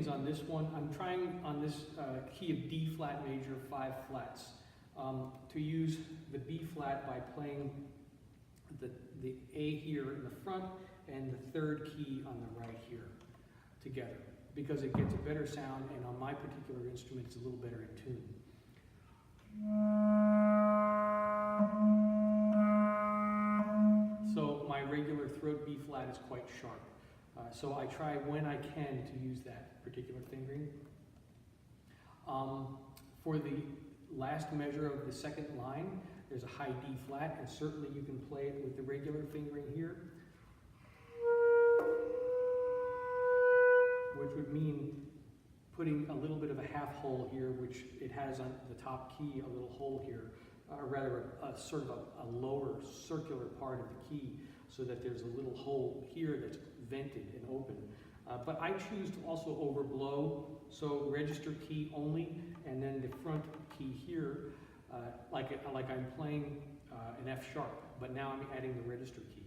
things on this one. I'm trying on this key of D flat major, 5 flats, to use the B flat by playing the A here in the front and the 3rd key on the right here together, because it gets a better sound, and on my particular instrument it's a little better in tune. So my regular throat B flat is quite sharp. So I try when I can to use that particular fingering. For the last measure of the 2nd line, there's a high D flat, and certainly you can play it with the regular fingering here, which would mean putting a little bit of a half hole here, which it has on the top key, a little hole here, or rather a sort of a lower circular part of the key, so that there's a little hole here that's vented and open. But I choose to also overblow, so register key only, and then the front key here, like I'm playing an F sharp, but now I'm adding the register key.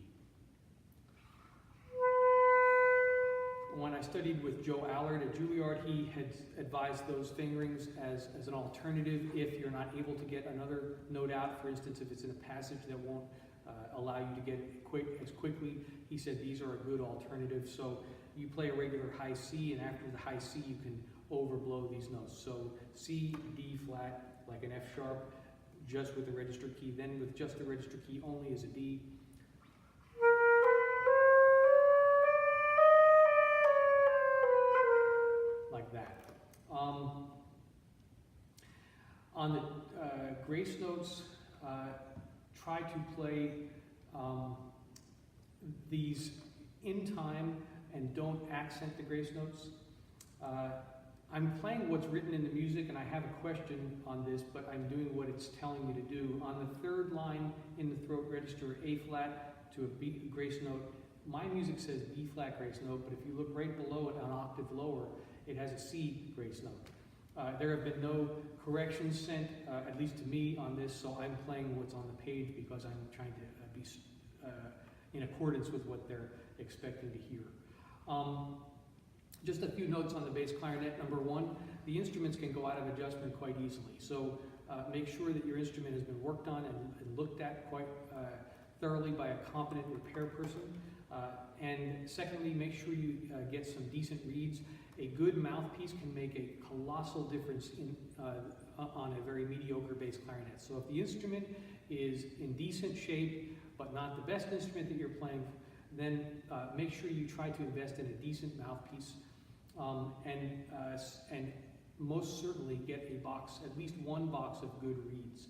When I studied with Joe Allard at Juilliard, he had advised those fingerings as an alternative if you're not able to get another note out. For instance, if it's in a passage that won't allow you to get it as quickly, he said these are a good alternative. So you play a regular high C, and after the high C you can overblow these notes. So C, D flat, like an F sharp, just with the register key, then with just the register key only as a D. Like that. On the grace notes, try to play these in time and don't accent the grace notes. I'm playing what's written in the music, and I have a question on this, but I'm doing what it's telling me to do. On the 3rd line in the throat register, A flat to a B grace note, my music says B flat grace note, but if you look right below it, an octave lower, it has a C grace note. There have been no corrections sent, at least to me, on this, so I'm playing what's on the page because I'm trying to be in accordance with what they're expecting to hear. Just a few notes on the bass clarinet. Number 1, the instruments can go out of adjustment quite easily, so make sure that your instrument has been worked on and looked at quite thoroughly by a competent repair person. And secondly, make sure you get some decent reeds. A good mouthpiece can make a colossal difference on a very mediocre bass clarinet. So if the instrument is in decent shape, but not the best instrument that you're playing, then make sure you try to invest in a decent mouthpiece, and most certainly get a box, at least one box of good reeds.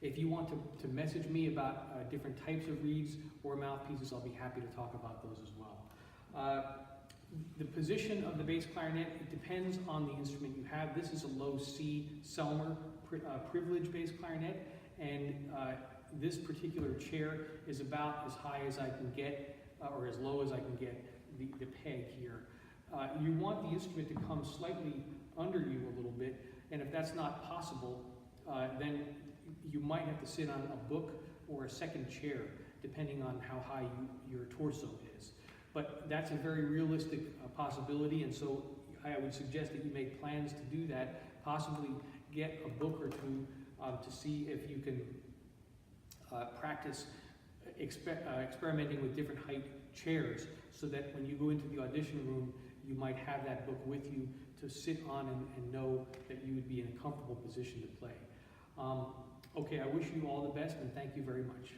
If you want to message me about different types of reeds or mouthpieces, I'll be happy to talk about those as well. The position of the bass clarinet, it depends on the instrument you have. This is a low C Selmer privilege bass clarinet, and this particular chair is about as high as I can get, or as low as I can get the peg here. You want the instrument to come slightly under you a little bit, and if that's not possible, then you might have to sit on a book or a second chair, depending on how high your torso is. But that's a very realistic possibility, and so I would suggest that you make plans to do that. Possibly get a book or two to see if you can practice experimenting with different height chairs, so that when you go into the audition room, you might have that book with you to sit on and know that you would be in a comfortable position to play. Okay, I wish you all the best, and thank you very much.